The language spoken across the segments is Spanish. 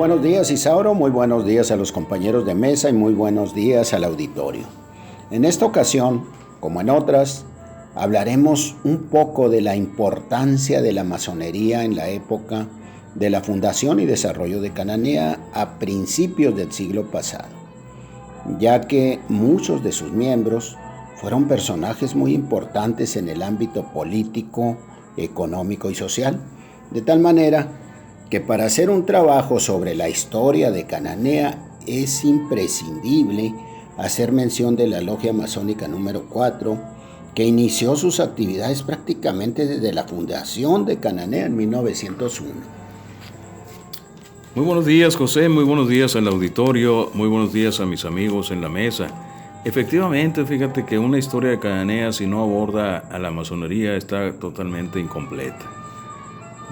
buenos días, Isauro, muy buenos días a los compañeros de mesa y muy buenos días al auditorio. En esta ocasión, como en otras, hablaremos un poco de la importancia de la masonería en la época de la fundación y desarrollo de Cananea a principios del siglo pasado, ya que muchos de sus miembros fueron personajes muy importantes en el ámbito político, económico y social, de tal manera que para hacer un trabajo sobre la historia de Cananea es imprescindible hacer mención de la logia masónica número 4, que inició sus actividades prácticamente desde la fundación de Cananea en 1901. Muy buenos días, José, muy buenos días al auditorio, muy buenos días a mis amigos en la mesa. Efectivamente, fíjate que una historia de Cananea, si no aborda a la masonería, está totalmente incompleta,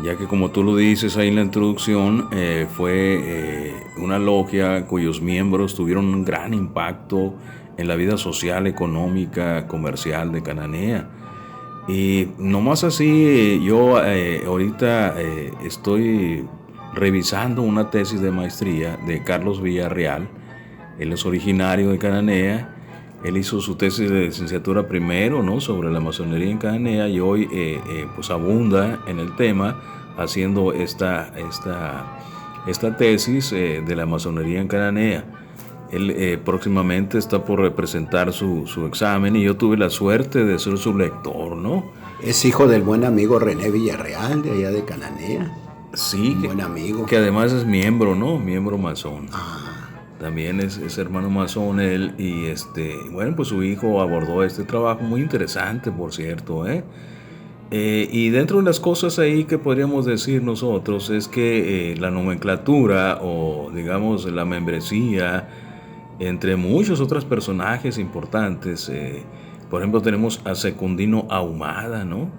ya que, como tú lo dices ahí en la introducción, fue una logia cuyos miembros tuvieron un gran impacto en la vida social, económica, comercial de Cananea. Y nomás así, yo ahorita estoy revisando una tesis de maestría de Carlos Villarreal. Él es originario de Cananea. Él hizo su tesis de licenciatura primero, ¿no?, sobre la masonería en Cananea, y hoy pues abunda en el tema haciendo esta tesis de la masonería en Cananea. Él próximamente está por representar su examen y yo tuve la suerte de ser su lector, ¿no? Es hijo del buen amigo René Villarreal, de allá de Cananea. Sí, buen amigo. Que además es miembro, ¿no? Miembro masón. Ah. También es hermano masón él, y bueno, pues su hijo abordó este trabajo muy interesante, por cierto, y dentro de las cosas ahí que podríamos decir nosotros es que la nomenclatura, o digamos la membresía, entre muchos otros personajes importantes, por ejemplo tenemos a Secundino Ahumada, ¿no?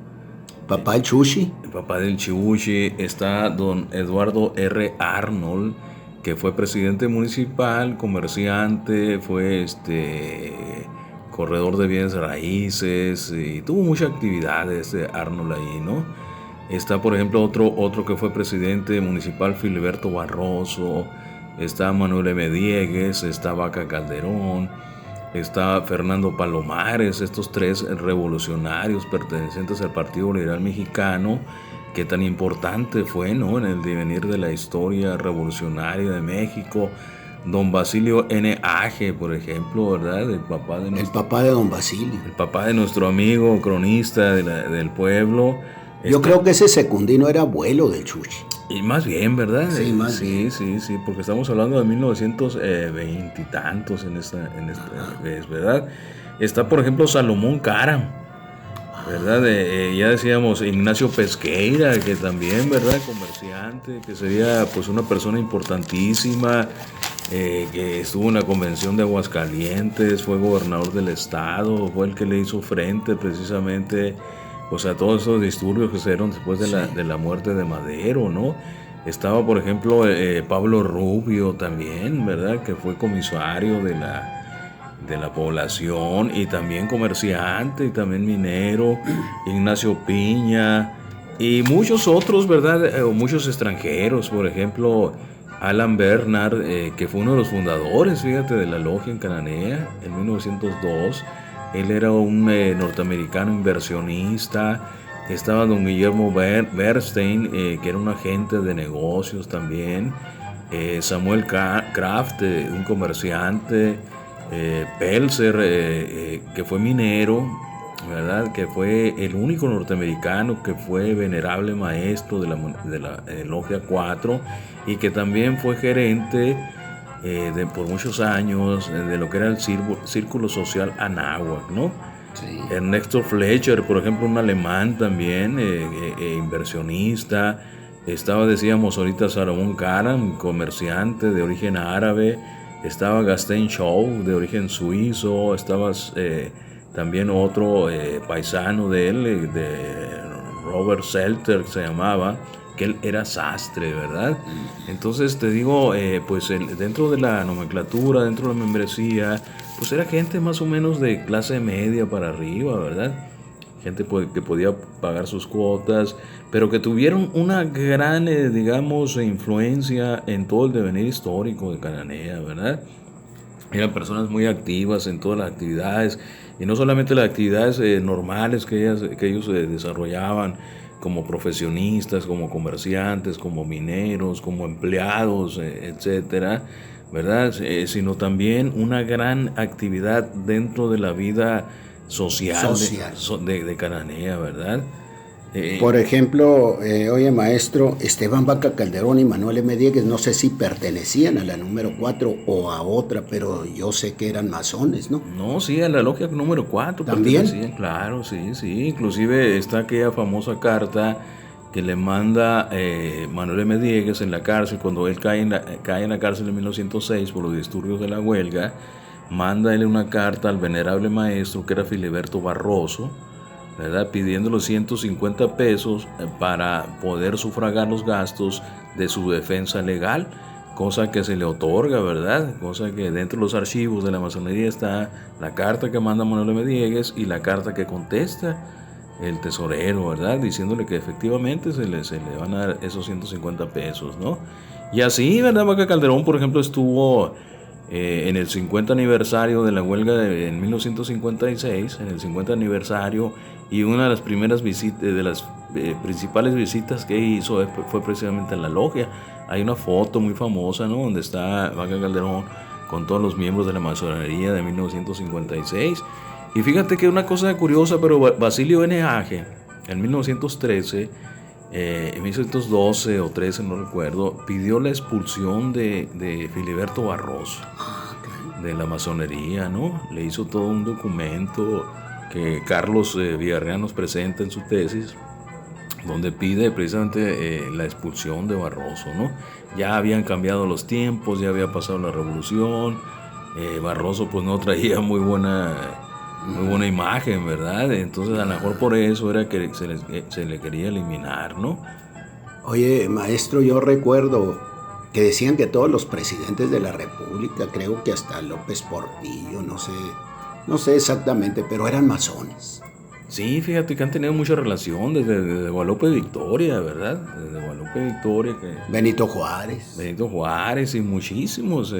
Papá del Chuchi. El papá del Chuchi. Está don Eduardo R. Arnold, que fue presidente municipal, comerciante, fue corredor de bienes raíces, y tuvo mucha actividad Arnold ahí, ¿no? Está, por ejemplo, otro que fue presidente municipal, Filiberto Barroso. Está Manuel M. Diegues, está Vaca Calderón, está Fernando Palomares, estos tres revolucionarios pertenecientes al Partido Liberal Mexicano, que tan importante fue, ¿no?, en el devenir de la historia revolucionaria de México. Don Basilio N. Age, por ejemplo, ¿verdad? El papá de don Basilio. El papá de nuestro amigo cronista del pueblo. Yo creo que ese Secundino era abuelo del Chuchi. Y más bien, ¿verdad? Sí, más bien. Sí, porque estamos hablando de 1920 y tantos en esta vez, ¿verdad? Está, por ejemplo, Salomón Caram, ¿verdad? Ya decíamos Ignacio Pesqueira, que también, ¿verdad?, comerciante, que sería pues una persona importantísima, que estuvo en la convención de Aguascalientes, fue gobernador del estado, fue el que le hizo frente precisamente pues a todos esos disturbios que se dieron después de la muerte de Madero, ¿no? Estaba, por ejemplo, Pablo Rubio también, ¿verdad?, que fue comisario de la población, y también comerciante, y también minero. Ignacio Piña y muchos otros, ¿verdad? Muchos extranjeros, por ejemplo, Alan Bernard, que fue uno de los fundadores, fíjate, de la logia en Cananea en 1902. Él era un norteamericano inversionista. Estaba don Guillermo Bernstein, que era un agente de negocios también. Samuel Kraft, un comerciante. Pelzer, que fue minero, ¿verdad?, que fue el único norteamericano que fue venerable maestro de la Logia 4, y que también fue gerente por muchos años de lo que era el Círculo Social Anáhuac, ¿no? Sí. Ernesto Fletcher, por ejemplo, un alemán también, inversionista. Estaba, decíamos ahorita, Salomón Caram, comerciante de origen árabe. Estaba Gaston Shaw, de origen suizo. Estaba también otro paisano de él, de Robert Selter, se llamaba, que él era sastre, ¿verdad? Entonces te digo, pues dentro de la nomenclatura, dentro de la membresía, pues era gente más o menos de clase media para arriba, ¿verdad? gente que podía pagar sus cuotas, pero que tuvieron una gran, digamos, influencia en todo el devenir histórico de Cananea, ¿verdad? Eran personas muy activas en todas las actividades, y no solamente las actividades normales que ellos desarrollaban como profesionistas, como comerciantes, como mineros, como empleados, etcétera, ¿verdad? Sino también una gran actividad dentro de la vida social. De Cananea, ¿verdad? Por ejemplo, oye maestro, Esteban Vaca Calderón y Manuel M. Diegues, no sé si pertenecían a la número 4 o a otra, pero yo sé que eran masones, ¿no? No, sí, a la logia número 4 ¿También? Claro, sí, inclusive está aquella famosa carta que le manda Manuel M. Diegues en la cárcel, cuando él cae en la cárcel en 1906 por los disturbios de la huelga. Manda él una carta al venerable maestro, que era Filiberto Barroso, ¿verdad?, pidiendo los 150 pesos para poder sufragar los gastos de su defensa legal, cosa que se le otorga, ¿verdad? Cosa que dentro de los archivos de la masonería está la carta que manda Manuel M. Diegues y la carta que contesta el tesorero, ¿verdad?, diciéndole que efectivamente se le van a dar esos 150 pesos, ¿no? Y así, ¿verdad? Vaca Calderón, por ejemplo, estuvo en el 50 aniversario de la huelga en 1956, en el 50 aniversario, y una de las primeras visitas, de las principales visitas que hizo fue precisamente a la logia. Hay una foto muy famosa, ¿no?, donde está Vaca Calderón con todos los miembros de la masonería de 1956. Y fíjate que una cosa curiosa, pero Basilio N. Hage, en 1913, en 1912 o 13, no recuerdo, pidió la expulsión de Filiberto Barroso de la masonería, ¿no? Le hizo todo un documento que Carlos Villarreal nos presenta en su tesis, donde pide precisamente la expulsión de Barroso, ¿no? Ya habían cambiado los tiempos, ya había pasado la revolución, Barroso pues no traía muy buena imagen, ¿verdad? Entonces a lo mejor por eso era que se le quería eliminar, ¿no? Oye, maestro, yo recuerdo que decían que todos los presidentes de la República, creo que hasta López Portillo, no sé exactamente, pero eran masones. Sí, fíjate que han tenido mucha relación desde Guadalupe Victoria, ¿verdad? Desde Guadalupe Victoria. Benito Juárez y muchísimos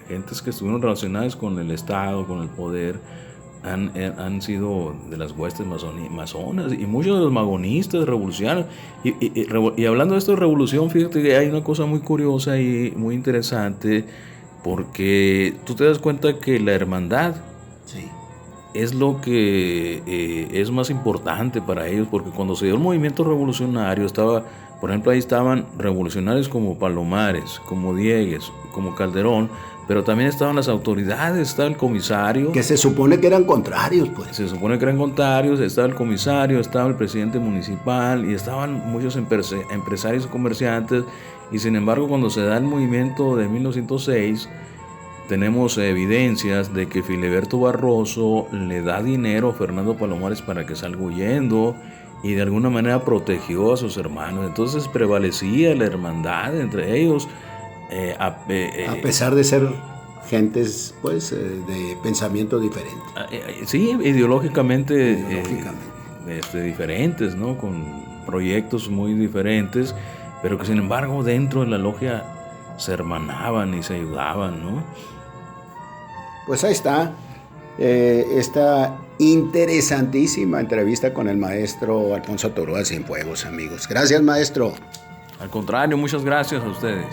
gentes que estuvieron relacionadas con el Estado, con el poder, han sido de las huestes masonas, y muchos de los magonistas revolucionarios. Y hablando de esto de revolución, fíjate que hay una cosa muy curiosa y muy interesante, porque tú te das cuenta que la hermandad es lo que es más importante para ellos, porque cuando se dio el movimiento revolucionario por ejemplo, ahí estaban revolucionarios como Palomares, como Diegues, como Calderón, pero también estaban las autoridades, estaba el comisario. Que se supone que eran contrarios, pues. Se supone que eran contrarios, estaba el comisario, estaba el presidente municipal, y estaban muchos empresarios y comerciantes, y sin embargo cuando se da el movimiento de 1906, tenemos evidencias de que Filiberto Barroso le da dinero a Fernando Palomares para que salga huyendo, y de alguna manera protegió a sus hermanos. Entonces prevalecía la hermandad entre ellos, a pesar de ser gentes pues de pensamiento diferente. Sí, ideológicamente diferentes, ¿no? Con proyectos muy diferentes, pero que sin embargo dentro de la logia se hermanaban y se ayudaban, ¿no? Pues ahí está esta interesantísima entrevista con el maestro Alfonso Torúa Cienfuegos, amigos. Gracias, maestro. Al contrario, muchas gracias a ustedes.